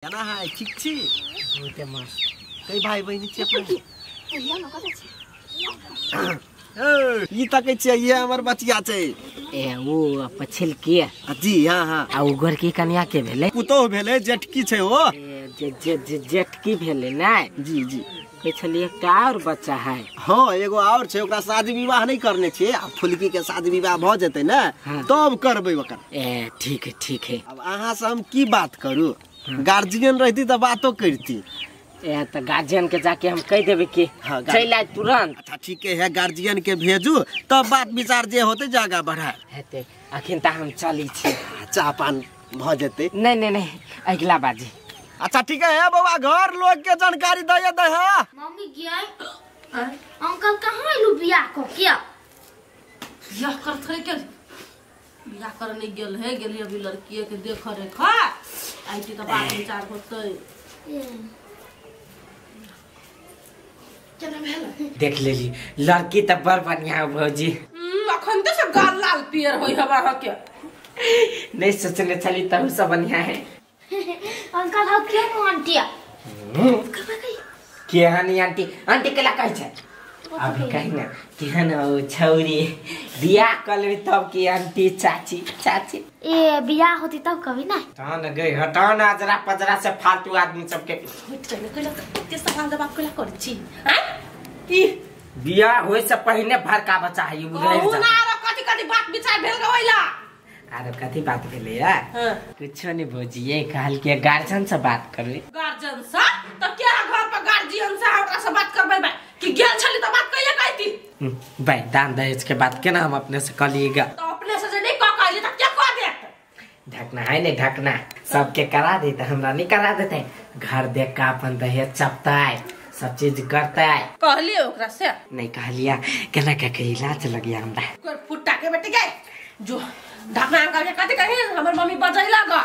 केना है ठीक छी बहुते मस्त कई भाई बहिनी छी अपन ई तकै छी ये हमर बचिया छै ए वो पछिल के जी हां हां आ उगर की कन्या के भेले पुतो भेले जेठकी छै ओ जेठकी भेले नै जी जी कह छलिए एकटा और बच्चा है हां एगो और छै ओकरा शादी विवाह नहीं करने छी आ फुलकी के शादी विवाह भ जेतै न तब करबै ओकर ए ठीक है अब अहाँ से हम की बात करू गार्जियन रहती तो बातो करती ए त गार्जियन के जाके हम कह देबे कि चल आइ तुरंत। अच्छा ठीक है गार्जियन के भेजू तब बात विचार जे होते जागा बढ़ा हेते अखिन त हम चली छी चाह पान भ जेते नहीं अगला बाजी। अच्छा ठीक है बाबा घर लोग के जानकारी दे दे हां मम्मी गई अंकल कहां लु बियाह को क्या बियाह कर थरे के बियाह करने गेल है गेली अभी लड़की के देख रे खा आई त बात विचार होतै देख लेली लड़की त बड़ बढ़िया भौजी अखन त सब गाल लाल पियर होई हवा के नहीं सोचले चली तब सब बढ़िया है अंकल हाउ क्यों आंटी के हनी आंटी आंटी केला कहै छै अभी कहीं ना केहन ओ छौरी बियाह कर लेबी तब की आंटी चाची ए बियाह होती तब कभी ना तहन गई हटाओ ना जरा पजरा से फालतू आदमी सब के के सवाल जवाब केला कर छी हैं ई बियाह होय से पहले भड़का बच्चा है उ रह जा ना रो कथि बात विचार भेल गइला अरे कथि बात भेले यार कुछ नहीं भौजी ये कहल के गार्जियन से बात करबे गार्जियन से त क्या घर पर गार्जियन से हमरा से बात करबे भाई कि गेल छली त बात कइया कहती भाई दान दहेज के बात केना हम अपने से कलिएगा तो अपने से जे नहीं कहली त क्या कह देत ढकना है नहीं ढकना सबके करा देते हमरा नहीं करा देते घर देख का अपन दहेज चपता है सब चीज करता है कहली ओकरा से नहीं कहलिया केना के इलाज लग गया हमरा कोई फुट्टा के बेटे गए जो ढकना अंकल के कथि कही हमर मम्मी बजैला ग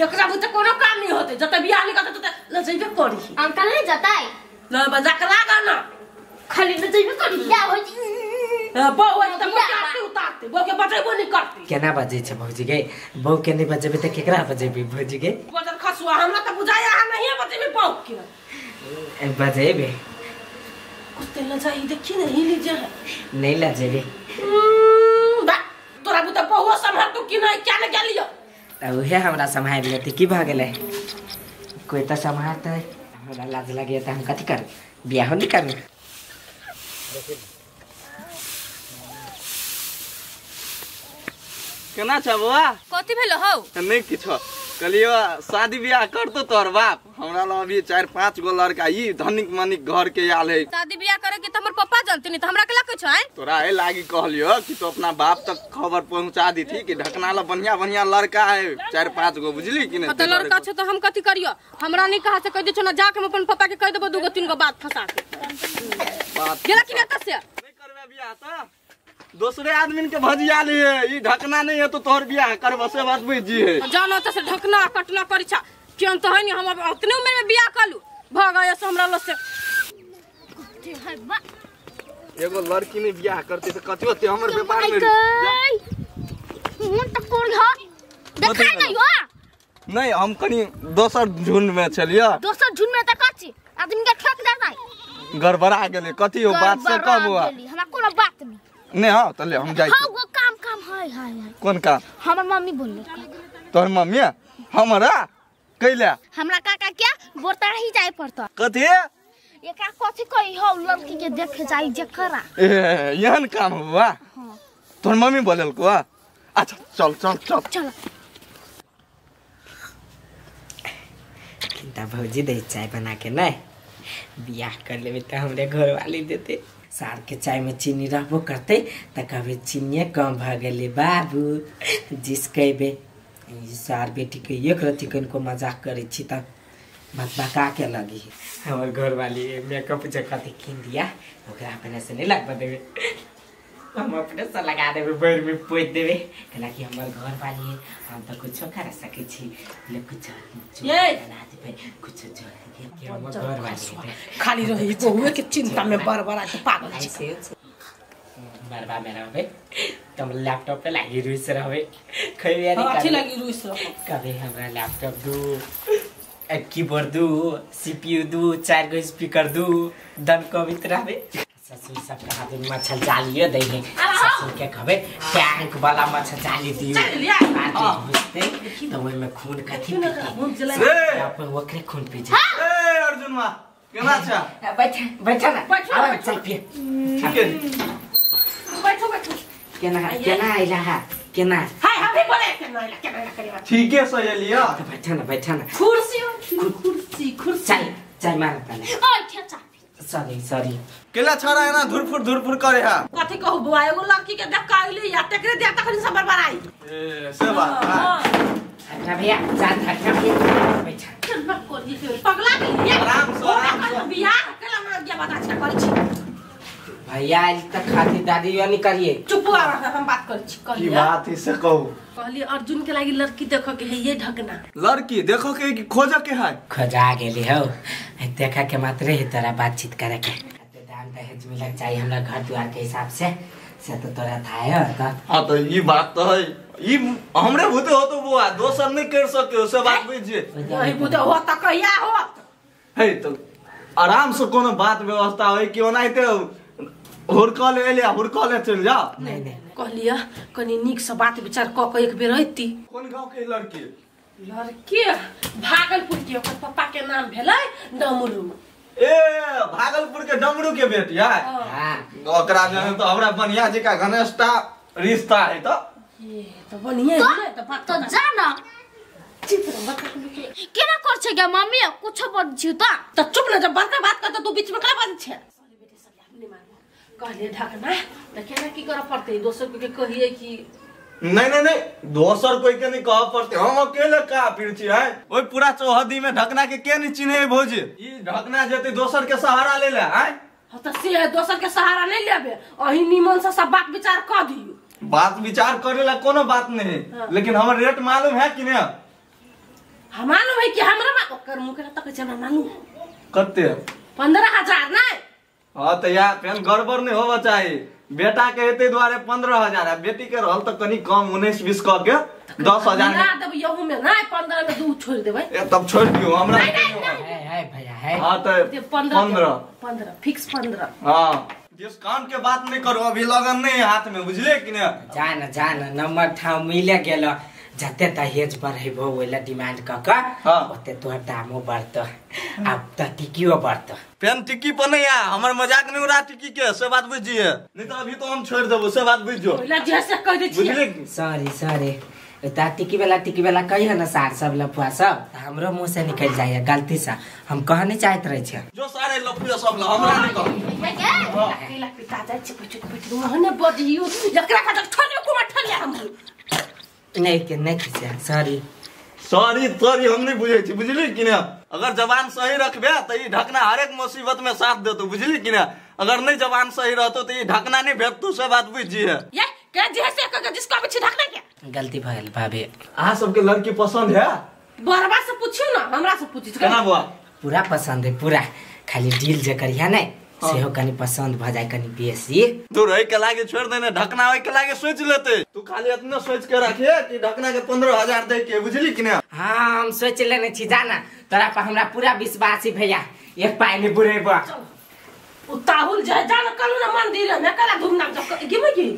एकरा बुते कोनो काम नहीं होते जते बियाह नहीं करते तते लजैबे करी अंकल नहीं जताई न बजा के लागा ना खाली लजैबे करी क्या हो जी बहु त मुकाते उतारते बहु के बजैबो नहीं करती केना बजे छ भौजी गे बहु के नहीं बजेबे त केकरा बजेबे भौजी गे बजन खसुआ हमरा त बुझाया नहीं बजेबे बहु के बजेबे कुत्ते लजाई देखी नहीं लीजे नहीं लजेबे तोरा बुते बहु संभाल तू कि नहीं क्या न गेलियो त उहे हमरा संभाल लेते की भ गेलै कोई त संभालते हमरा लाज लगे त हम कथि कर बियाह नहीं करने केना छ बुआ कथि भेलो हौ नहीं किछो कलियो शादी ब्याह करतो तोर बाप हमरा ल अभी 4-5 गो लड़का ई धनिक मनिक घर के आल है शादी बियाह करे के त हमर पापा जानते नहीं त हमरा के लकै छै तोरा ए लागी कहलियो कि तो अपना बाप तक खबर पहुंचा दी थी कि ढकना ल बढ़िया लड़का है 4-5 गो बुझली कि नहीं त लड़का छ त हम कथि करियो हमरा नहीं कहा से कह दे छ ना जाके हम अपन पापा के कह देबो 2-3 गो बात फंसा के बात गेला कि ना से नहीं करबे बियाह त दूसरे आदमी के भजिया लिए ई ढकना नहीं है तो तोहर बियाह करबो से बात बुझ जी है जानो त से ढकना कटना करी छ क्यों तो है नहीं हम अपने उम्र में बियाह कलू भ गयो से हमरा ल से कथि है बा एगो लड़की ने बियाह करते त कथियो ते हमर व्यापार में हुन त कोन हो देखाई नहीं हो नहीं हम कनी दोसर झुंड में चलियो दोसर झुंड में त कथि आदमी के ठक देबै गड़बड़ा गेले कथि हो बात से कब हुआ हमरा कोनो बात नहीं नहीं हां तले हम जाई हां वो काम है कौन काम हमर मम्मी बोलले तोहर मम्मी हमरा कैला हमरा काका क्या बोरता ही जाय पड़ता कथि एकरा कथि कहि हो लड़की के देखे जाई जेकरा ए यहन काम हुआ हां तोहर मम्मी बोलल को अच्छा चल किंता भौजी दे चाय बना के ना बियाह कर लेबे त हमरे घर वाली देते सार के चाय में चीनी रहबो करते त कभी चीनी कम भ गेले बाबू जिस कहबे सार बेटी के एक रति को मजाक करे छी त बका के लगी हमर घर वाली मेकअप जकती किन दिया ओकरा अपने से नहीं लगवा देबे हम अपने से लगा देबे बैर में पोत देबे कला कि हमर घर वाली है हम तो कुछ कर सके छी ले कुछ ये बना दे कुछ जो के हमर घर वाली खाली रही बहुए के चिंता में बरबरा के पागल ऐसे बरबा मेरा बे तुम लैपटॉप पे लगी रुइस रहबे खइया अच्छी लगी रुइस रहो कभी हमरा लैपटॉप दू कीबोर्ड दू, CPU दू, 4 गो स्पीकर दू, दन कवित रहबे। ससुर सब कहा दिन मच्छर जालियो दे है। ससुर के कहबे टैंक वाला मच्छर जाली दियो। बुझते तो ओइ में खून कथी पीते। अपन ओकरे खून पी जे। ए अर्जुन मा केना छ? बैठ ना। आ चल पिए। ठीक है। बैठो। केना आइला हा? केना? हाय अभी बोले केना ठीक है सहेलिया। बैठ ना। कुर्सी चाय मार पहले। ओए ठेचा सॉरी केला छड़ा है ना धुरफुर करे हा। कथी कहू बुआ एगो लड़की के देख काइली या तेकरे देख तखन सब बरबराई। ए से बात। अच्छा भैया जान हटना बैठ। पगला के आराम से बियाह केला ना गया बता अच्छा करै छी। भैया आज तक खातिर दादी यो नहीं करिए। चुप हुआ हम बात करै छी। की बात है से कहू। कहली अर्जुन के लागी लड़की देखो के है ये ढकना। लड़की देखो के कि खोज के है? खोजा गेली हो। देखा के मात्रे ही तोरा बातचीत करे के। दाम दहेज मिलक चाहिए हमरा घर द्वार के हिसाब से तो तोरा था है त। हां तो ये बात तो है। ई हमरे होते हो तो बुआ दोसर नहीं कर सके से बात बुझिए। वही बुझे हो त कहिया हो। है तो आराम से कोनो बात व्यवस्था होई कि ओनाइते हुरकल एले हुरकल चल जा। नहीं कहलिया कनी नीक से बात विचार क के एक बेर रहती। कौन गांव के लड़की? लड़की भागलपुर के ओकर पापा के नाम भेलै डमरू। ए भागलपुर के डमरू के बेटी है। हां ओकरा जने तो हमरा बनिया जी का घनिष्ठा रिश्ता है तो। ये तो बढ़िया है ना तो बात तो जा ना। चित्र बता केना कर छै गे मम्मी कुछ बज छिउ त चुप ना जब बड़का बात करता तू बीच में का बात छे। कहले ढकना त केना की करे पड़ते दोसर के कहिए कि नहीं दोसर कोई के नहीं कह पड़ते। हम अकेले का फिर छी है। ओई पूरा चौहदी में ढकना के नहीं चिन्हे भौजी। ई ढकना जेते दोसर के सहारा ले ले है। त से दोसर के सहारा नहीं लेबे अही निमन से सब बात विचार कर दियो। बात विचार करेला कोनो बात नहीं है। लेकिन हमर रेट मालूम है कि नहीं? हम मालूम है कि हमरा में ओकर मुखरा तक चना मालूम कते 15,000 नहीं। हां तो यार पेन गड़बड़ नहीं होवा चाहिए। बेटा के हेते द्वारे 15,000 है। बेटी के रहल तो कनी कम 19-20 क के 10,000 ना देब यहू में नहीं 15 में दू छोड़ देबै। ए तब छोड़ दियो हमरा। है भैया है। हां तो 15 फिक्स 15। हां डिस्काउंट के बात नहीं करो अभी लगन नहीं हाथ में बुझले कि नहीं? जान नंबर ठाव मिले गेल जते दहेज बढ़ेबो ओला डिमांड क के ओते तोहर दामो बढ़त अब त टिकियो बढ़त। पेन टिकी पर नहीं आ हमर मजाक नहीं उड़ा टिकी के से बात बुझिए। नहीं तो अभी तो हम छोड़ देबो से बात बुझियो। ओला जैसे कह दे छी बुझले? सॉरी ता टिकी वाला कहिए ना सार सब लफुआ सब हमरो मुंह से निकल जाए गलती से हम कह नहीं चाहत रहे छे। जो सारे लफुआ सब ला हमरा नहीं कह। अकेला पिता जाय छी कुछ मोहने बजियो एकरा का ठने को ठले हम नहीं सॉरी हम नहीं बुझे छी बुझली कि ना? अगर जवान सही रखबे तो ई ढकना हर एक मुसीबत में साथ देतो बुझली कि ना? अगर नहीं जवान सही रहतो तो ई ढकना नहीं भेटतो से बात बुझी है। ये के जैसे के जिसको भी ढकना के गलती भइल भाभी। आ सबके लड़की पसंद है? बरबा से पूछियो ना हमरा से पूछी केना बुआ? पूरा पसंद है पूरा खाली डील जे करिया नहीं सेहो कनी पसंद भ जाए कनी बेसी। तू रही के लागे छोड़ देने ढकना होय के लागे सोच लेते। तू खाली इतना सोच के रखे कि ढकना के 15,000 दे के बुझली कि ना? हां हम सोच लेने छी जाना तोरा पर हमरा पूरा विश्वास है भैया एक पाई नहीं बुरेबा। उताहुल जाय जान कल ना मंदिर में कला धूमधाम से गिमे की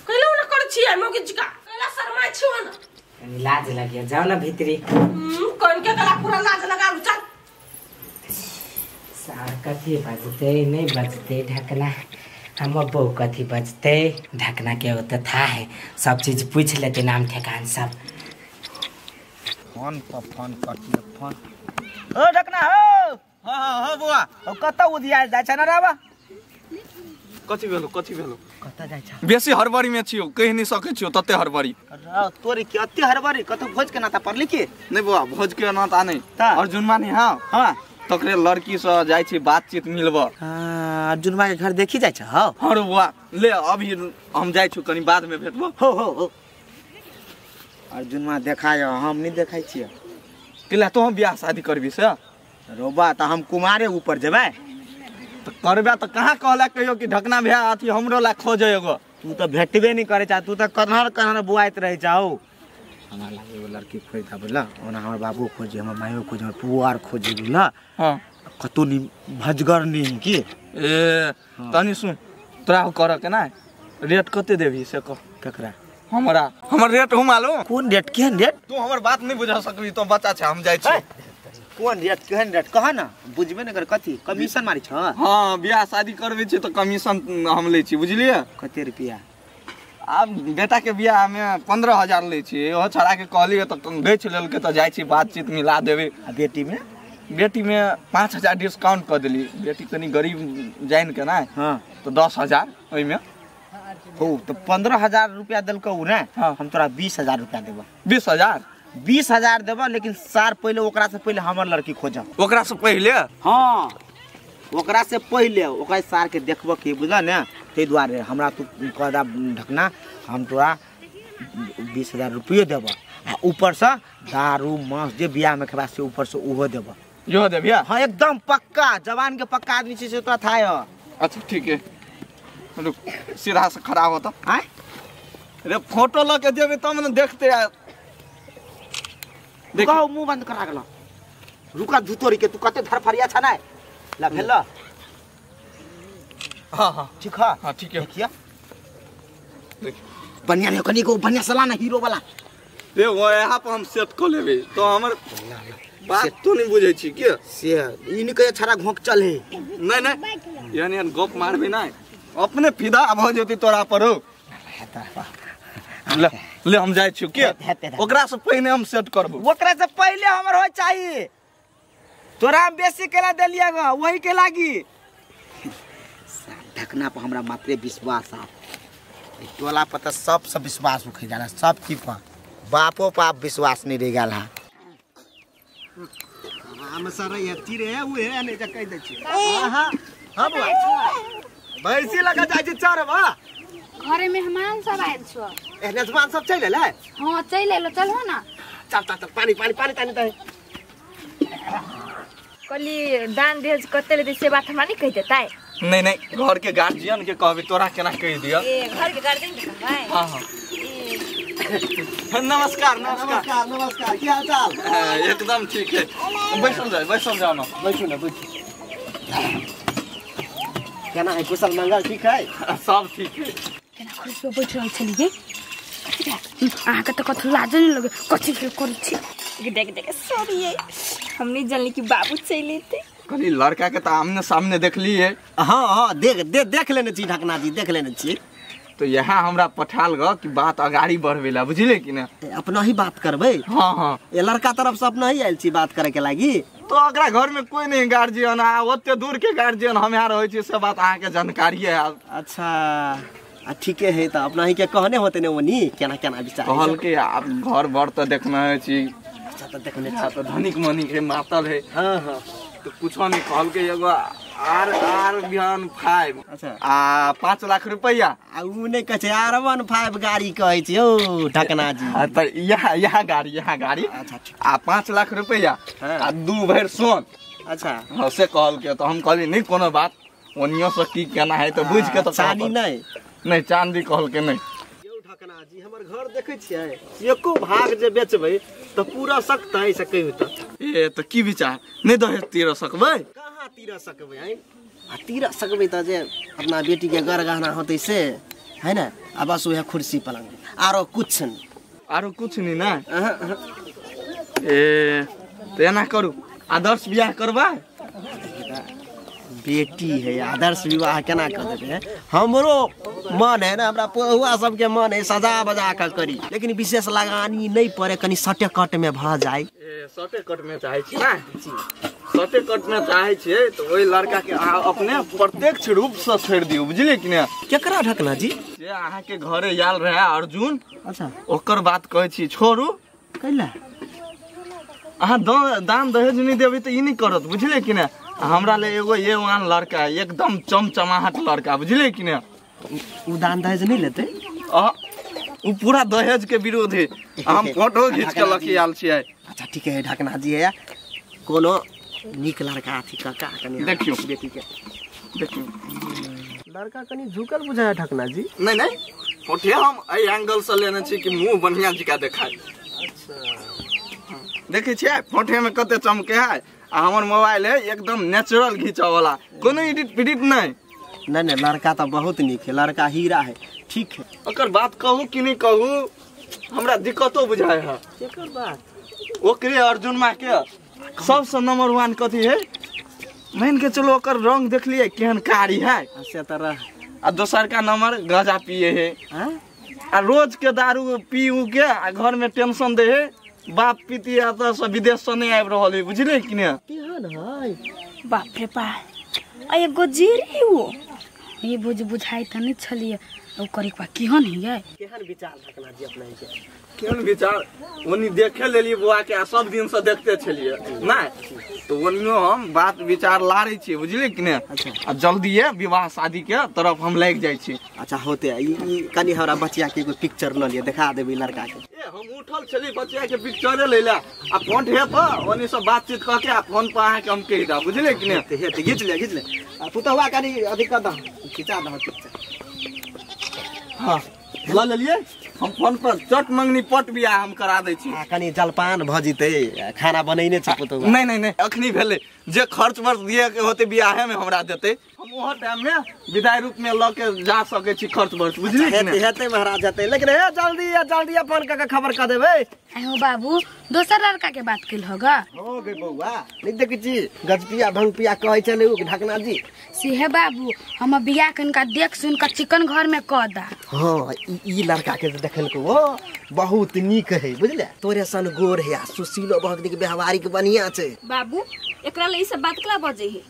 कइलो ना कर छी हम के चिका कला शर्मा छी ना लाज लगिया जाओ ना भीतरी। कोन के कला पूरा लाज लगा चल सार कथी बजते नहीं बजते ढकना हम बहू कथी बजते ढकना के होता था है सब चीज पूछ लेते नाम ठेकान सब। फोन करती फोन ओ ढकना हो। हां बुआ अब कत उदिया जाय छ न राबा कथी भेलो कत जाय छ? बेसी हड़बड़ी में छियो कह नहीं सके छियो तते हड़बड़ी। तोरी के अति हड़बड़ी कत भोज के नाता पड़ली के? नहीं बुआ भोज के नाता नहीं अर्जुन मानी। हां हां तकरे लड़की से जाय छी बातचीत मिलबो। हां अर्जुन मा के घर देखी जाय छ? हां हां रे बुआ ले अभी हम जाय छु कनी बाद में भेटबो। हो अर्जुन मा देखाय हम नहीं देखाय छियै। केला तो हम बियाह शादी करबी से रोबा त हम कुमारे ऊपर जेबै तो करबे तो कहां कहला कहियो कि ढकना भैया अथी हमरो ला खोजे एगो। तू तो भेटबे नहीं करे छ। तू तो कन्हर बुआइत रह जाओ हमारा लागे एगो लड़की खोज दा बोला ओना हमर बाबू खोजे हमर मायो खोजे हमर पुआर खोजे बोला हां कतो नी भजगर नहीं की ए तनी सुन तोरा कर के ना रेट कते देबी से कह ककरा हमरा हमर रेट हो मालूम कौन रेट केहन रेट तू हमर बात नहीं बुझा सकबी तो बच्चा छै हम जाय छी कौन रेट केहन रेट कह ना बुझबे न कर कथी कमीशन मारी छ हां बियाह शादी करबे छी तो कमीशन हम ले छी बुझलिए कते रुपया अब बेटा के बियाह में 15,000 ले छी ओ छड़ा के कहली तो बेच लेल के तो जाय छी बातचीत मिला देबे आ बेटी में 5,000 डिस्काउंट कर देली बेटी तनी गरीब जान के ना हां तो 10,000 ओइ में हो तो 15,000 रुपया देलको उ ने हाँ। हम तोरा 20,000 रुपया देबो 20,000 देबो लेकिन सार पहले ओकरा से पहले हमर लड़की खोजब ओकरा से पहले हां ओकरा से पहले ओकरा सार के देखबो की बुझल ने ते दुआरे हमरा तू कहदा ढकना हम तोरा 20,000 रुपया देबो आ ऊपर से दारू मांस जे बियाह में खबा से ऊपर से उहो देबो यो दे भैया हां एकदम पक्का जवान के पक्का आदमी छी से तो था है अच्छा ठीक है रुक सीधा से खड़ा हो तो आय रे फोटो ल के देबे तब न देखते देखो मुंह बंद करा गेलो रुका धुतोरी के तू कते धरफरिया छ ना ला भेल हां हां ठीक है हां ठीक है देखिया देख बढ़िया ने कनी को बढ़िया सला ना हीरो वाला रे वो यहाँ पर हम सेट कर लेबे तो हमर बात तो नहीं बुझे छी के से इनी के छरा घोक चल है नहीं नहीं यानी गप मारबे ना अपने फिदा भ जेती तोरा पर ले हम जाय छी के ओकरा से पहले हम सेट करबो ओकरा से पहले हमर हो चाहिए तोरा हम बेसी केला देलिया ग वही के लागी ढकना पर हमरा मात्रे विश्वास आ टोला पर त सब विश्वास उख जाला सब की पर बापो पाप विश्वास नहीं रह गेल है हम सर ये तीरे है उ है नहीं त कह दे छी हां हां भैंसी लगा जाय छी चरबा घरे मेहमान सब आयल छो एने जवान सब चल ले हां चल एलो चल हो ना चल पानी तानी कली दान दहेज कते ले से बात हमरा नहीं कह देताय नहीं घर के गार्जियन के कहबे तोरा केना कह दिया ए घर के गार्जियन के कहबै हां हां नमस्कार की हाल चाल एकदम ठीक है बैसल जाओ ना बैठो ना केना है कुशल मंगल ठीक है सब ठीक है केना खुश हो बैठ रहल छलिए आहा के तो कथु लाज नहीं लगे कथि के करै छी देख सॉरी हमने जानली कि बाबू चले थे कली लड़का के तो आमने सामने देख लिए हां देख लेने छी ढकना जी देख लेने छी तो यहाँ हमरा पठाल ग कि बात अगाड़ी बढ़वेला बुझले कि ना अपना ही बात करबे हां ये लड़का तरफ से अपना ही आइल छी बात करे के लागी तो अगला घर में कोई नहीं गार्जियन आ ओते दूर के गार्जियन हम यहाँ रहे छी से बात अहाँ के जानकारी है अच्छा ठीक है तो अपना ही के कहने होते ने ओनी केना विचार कहल के आप घर बर तो देखना है छी अच्छा तो देखने अच्छा तो धनिक मनी के मातल है हां तो कुछ नहीं कहल के एगो आर बिहान 5 अच्छा आ 5 लाख रुपया आ उ नहीं कहे छै R15 गाड़ी कहै छी ओ ढकना जी तो यहाँ गाड़ी अच्छा आ 5 लाख रुपया आ 2 भर सोन अच्छा हाँ से कहल के तो हम कहली नहीं कोनो बात ओनियो से की केना है तो बुझ के तो चांदी नहीं चांदी कहल के नहीं यौ ढकना जी हमर घर देखे छियै एको भाग जे बेचबै तो पूरा सकतै से कहू तो ए तो की विचार नहीं दहेज तीर सकबै कहाँ तीर सकबै आ तीर सकबै तो जे अपना बेटी के गरगहना होतै से है ना आ बस वह कुर्सी पलंग आरो कुछ नहीं ना ए तो एना करू आदर्श बियाह करबा बेटी है आदर्श विवाह केना कर देबे हमरो मन है ना हमरा पहुआ सबके मन है सजा बजा कर करी लेकिन विशेष लगानी नहीं पड़े कनी सटे कट में भ जाए सटे कट में चाहे छी ना सटे कट में चाहे छी तो ओई लड़का के अपने प्रत्यक्ष रूप से छोड़ दियो बुझलिए कि ना केकरा ढकना जी जे अहाँ के घरे आयल रहे अर्जुन अच्छा ओकर बात कहै छी छोड़ू कैला अहाँ दान दहेज नहीं देबे तो ई नहीं करत बुझलिए कि ना हमरा ले एगो ये वान लड़का एकदम चमचमाहट लड़का बुझलिए कि ना उ दान दहेज नहीं लेते उ पूरा दहेज के विरोध है हम फोटो खींच के लखी आल छियै अच्छा ठीक है ढकना जी है कोनो निक लड़का अथी काका कनी देखियो बेटी के देखियो लड़का कनी झुकल बुझाय ढकना जी नहीं फोटो हम एई एंगल से लेने छी कि मुंह बढ़िया जिका देखाय देखे छियै फोटो में कते चमके है आ हमर मोबाइल है एकदम नेचुरल घिंचा वाला कोनो एडिट पिडिट नहीं। नहीं लड़का तो बहुत निक है, लड़का हीरा है, ठीक है। ओकर बात कहूँ कि नहीं कहूँ हमरा दिक्कतो बुझाए है। केकर बात ओकरे अर्जुन मा के सबसे नंबर 1 कथी है मान के चलो ओकर रंग देख लिए केहन कारी है से तरह। आ दोसर का नंबर गांजा पिए है आ रोज के दारू पी उ के आ घर में टेंशन दे है बाप पीती है तो सब विदेश से नहीं आबि रहल है बुझले कि नहीं। केहन है बाप रे बाप एगो जेरी वो ये बुझाई त नहीं छलिए ओकर एक केहन है केहन विचार रखना जी अपना के केहन विचार ओनी देखे लेली बुआ के सब दिन से देखते छलिए ना तो ओनियो हम बात विचार लारे छी बुझले कि नहीं। अच्छा आ जल्दी है विवाह शादी के तरफ हम लग जाय छी। अच्छा होते ई कनी हमरा बचिया के एगो पिक्चर ल लिए दिखा देबे लड़का के। ए हम उठल छली बचिया के पिक्चर ले ला आ फोन हे पर ओनी से बातचीत क के आ फोन पर आके हम कहि दा बुझले कि नहीं। हेते घिच ले पुतवा कनी अधिक द खिचा द पिक्चर। हां ल लिए हम फोन पर चट मंगनी पट बियाह हम करा दै छी। कनी जलपान भ जिते खाना बनैने छ पुतवा। नहीं अखनी भेले जे खर्च वर्च दिए के होते बियाहे में हमरा देते हम ओह टाइम में विदाई रूप में ल के जा सके छी खर्च वर्च बुझली कि नहीं। हेते महाराज हेते लेकिन हे जल्दी फोन क के खबर क देबे। आयो बाबू दोसर लड़का के बात कइल होगा हो गई बउआ नहीं देखी छी गजपिया भंगपिया कहै छले उ ढकना जी से है बाबू हम बियाह कनका देख सुन का चिकन घर में क दा। हां ई लड़का के देखल को वो बहुत नीक है बुझले तोरे सन गोर है सुशीलो बहुत निक व्यवहारिक बढ़िया छै। बाबू एकरा ले ई सब बात कला बजे है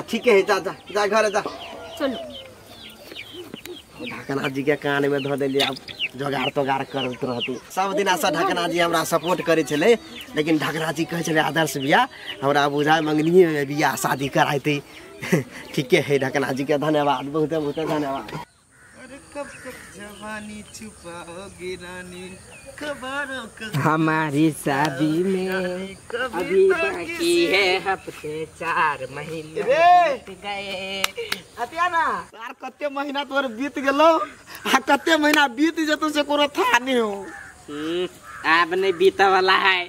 ठीक है जा घर जा चलो। ढकना जी के कान में धो देलिए अब जोगाड़ तोगाड़ करत रहतु सब दिन आशा ढकना जी हमरा सपोर्ट करे छले लेकिन ढकना जी कहे छले आदर्श बियाह हमरा बुझाय मंगनी में बियाह शादी कराइते। ठीक है ढकना जी के धन्यवाद बहुत बहुत धन्यवाद। अरे कब तक जवानी छुपाओगे रानी खबरों हमारी शादी में अभी बाकी है हफ्ते 4 महीने बीत गए। अतियाना यार कते महीना तोर बीत गेलो आ कते महीना बीत जतो से कोनो था नहीं हो। अब नहीं बीता वाला है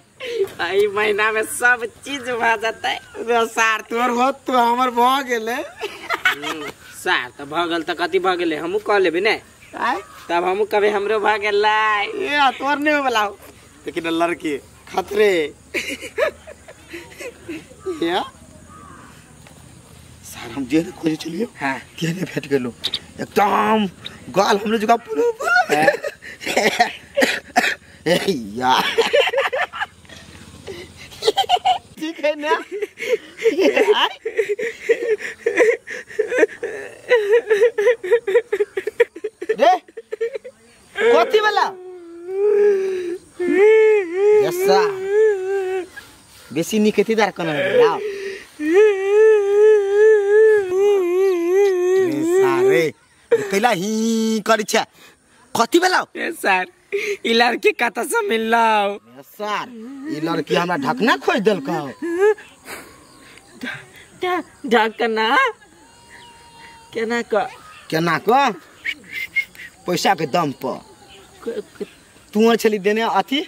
ई महीना में सब चीज भ जाता है। रे सार तोर होत तो हमर भ गेले सार तो भगल तो कति भ गेले हमहू कह लेबे ने आय तब हमहू कभी हमरो भ गेलै ए तोर नहीं हो बलाओ लेकिन लड़की खतरे या सार हम जे खोजे चलिए हां तेने भेट गेलो एकदम गाल हमरे जगह पूरा ए यार ठीक है ना रे कथी वाला यसा बेसी निकती दार कन लाओ सारे कैला ही करी छ कथी वाला ए सर ई लड़की कत से मिललो सर ई लड़की हमरा ढकना खोज देल का ढकना केना को पैसा के दम पर तू छली देने अथी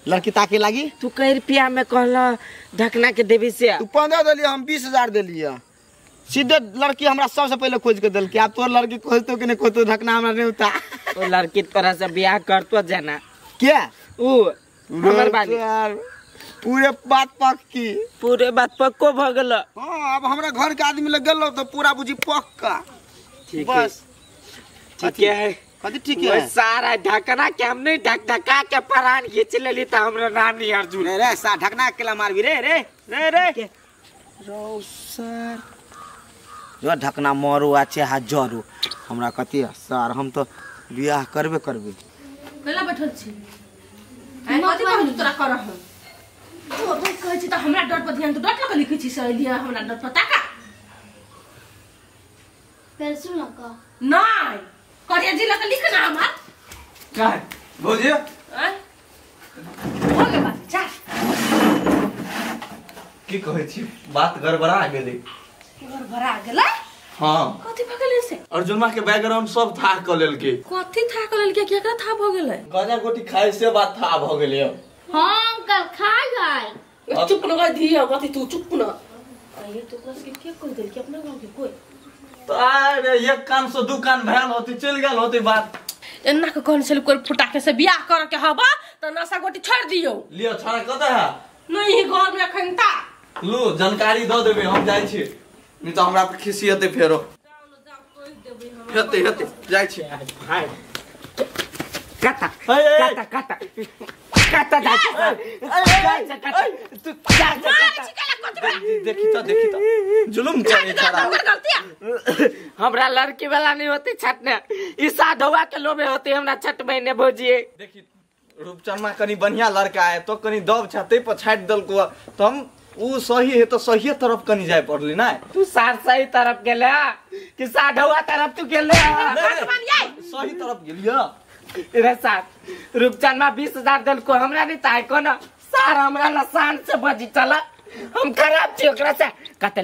लड़की ताके लागी तू कई रुपया में कहला ढकना के देवी से तू 15 देलिए हम 20,000 देलिए सीधे लड़की हमरा सबसे पहले खोज के देल कि आप तोर लड़की खोजतो कि नहीं खोजतो ढकना हमरा नहीं होता। तो लड़की तरह से ब्याह करतो जाना क्या ऊ हमर बानी पूरे बात पक्की पूरे बात पक्को भ गेल। हां अब हमरा घर के आदमी लग गेलो तो पूरा बुझी पक्का ठीक है ठीक है कथी ठीक है सारा ढकना के हम नहीं ढका के परान खींच लेली त हमरा नानी अर्जुन रे सा ढकना केला मारबी रे रे रे रे रो सर जो ढकना मारो आ चाहे जरो हमरा कथी सर हम तो बियाह करबे केला बैठल छी आई कथी कहू तोरा कर हम तो भाई कहै छी त हमरा डर पर ध्यान तो डट लग लिखै छी सहेलिया हमरा डर पर ताका फिर सुन का नहीं करिया जी लग लिख ना हमार का भौजी हैं हो गए बात जा की कहै छी बात गड़बड़ा गेलै घर भरा गेलै हाँ कथी भ गेलै से अर्जुनमा के बैकग्राउंड सब था क लेल के कथी था क लेल के केकरा था भ गेलै गजा गोटी खाए से बात था भ गेलै हां अंकल खा गए चुप न गई धिया कथी तू चुप न ये तो क्लास के कोई दिल के अपना गांव के कोई तो अरे एक कान से दू कान भैल होती चल गेल होती बात एन्ना के कहन से कोई फुटाके से बियाह कर के हबा त नशा गोटी छोड़ दियो लियो छोरा कत है नहीं घर में खनता लू जानकारी द देबे हम जाय छी नहीं तो हमरा पे खिसी हेते फेरो हेते हेते जाय छी हाय काटा काटा काटा काटा तू देखी तो जुलुम करे छोरा हमरा लड़की वाला नहीं होती छटने ई साधवा के लोभे होती हमरा छठ महीने भोजिए देखी रूपचंदमा कनी बढ़िया लड़का है तो कनी दब छते पर छाट दल को तो हम ऊ सही है तो सही तरफ कनी जाय पड़ली ना तू सार सही तरफ गेले कि साधवा तरफ तू गेले सही तरफ गेलिया रे सार रूपचंदमा 20,000 दल को हमरा नहीं ताय को ना सार हमरा लसान से बजी चला हम खराब छी ओकरा से कते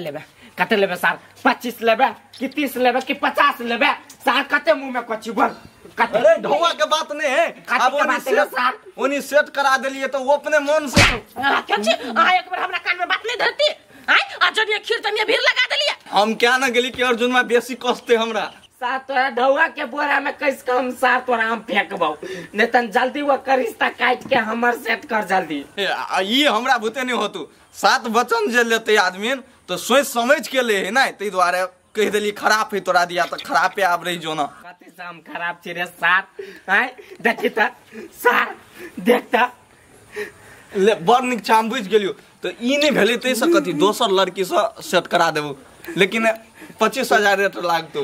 लेबे सार 25 लेबे कि 30 लेबे कि 50 लेबे सार कते मुंह में कछि बोल अरे ढौआ के बात नहीं है अब उन्हीं सेट करा दिलिए तो वो अपने मन से कछि आ एक बार हमरा कान में बात नहीं धरती आय आ जब ये खीर तनिया भीड़ लगा दिलिए हम क्या ना गेली कि अर्जुन में बेसी कष्टे हमरा सार तोरा ढौआ के बोरा में कैस के हम सार तोरा हम फेंकबौ नहीं तन जल्दी वो रिश्ता काट के हमर सेट कर जल्दी ये हमरा भूते नहीं होतु 7 वचन जे लेते आदमी तो सोच समझ के ले है ना तै द्वारे कह देली खराब है तोरा दिया तो खराब पे आब रही जो ना कति से हम खराब छी रे सार आय देखी त सार देखता ले बड़ निक चाम बुझ गेलियो तो ई नहीं भेले तै से कथि दोसर लड़की से सेट करा देबो लेकिन 25,000 रेट लागतो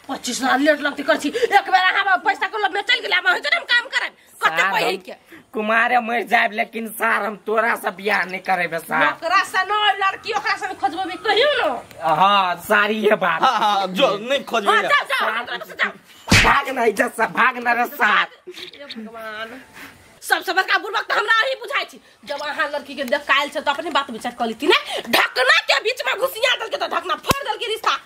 25,000 लेट लगती करछि एक बेर हम पैसा को लब में चल गेला हम हम काम करब कते पहिल के कुमारे मर जाब लेकिन सार हम तोरा से बियाह नहीं करेबे सार ओकरा से न लड़की ओकरा से खोजबे कहियो न हां सारी ये बात हां जो नहीं खोजबे भाग नहीं जैसा भाग न रे सार भगवान सबसे बड़का बुर्बक तो हमरा ही बुझाई छी जब अहाँ लड़की के देख कायल से तो अपने बात विचार कर लीती ना ढकना के बीच में घुसिया दल के तो ढकना फोड़ दल के रिश्ता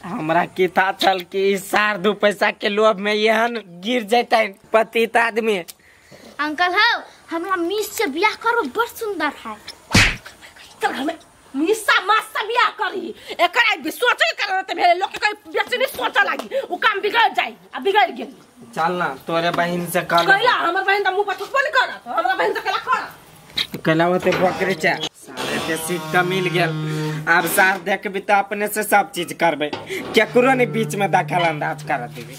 हमरा की था चल कि सार 2 पैसा के लोभ में यहन गिर जैते पतित आदमी अंकल है हमरा मिस से बियाह करो बड़ सुंदर है चल घर में मिसा मास से बियाह करी एकरा भी सोचे करते भेले लोग के बेच नहीं सोचा लागी वो काम बिगड़ जाई अब बिगड़ गेल चल ना तोरे बहन से कल कहला हमर बहन त मुंह पर थुकबो नहीं करत हमरा बहन से कला कर कला होते बकरे चा सारे के सीट का मिल गेल अब सार देखबी त अपने से सब चीज करबे केकरो नहीं बीच में दखल अंदाज कर देबे।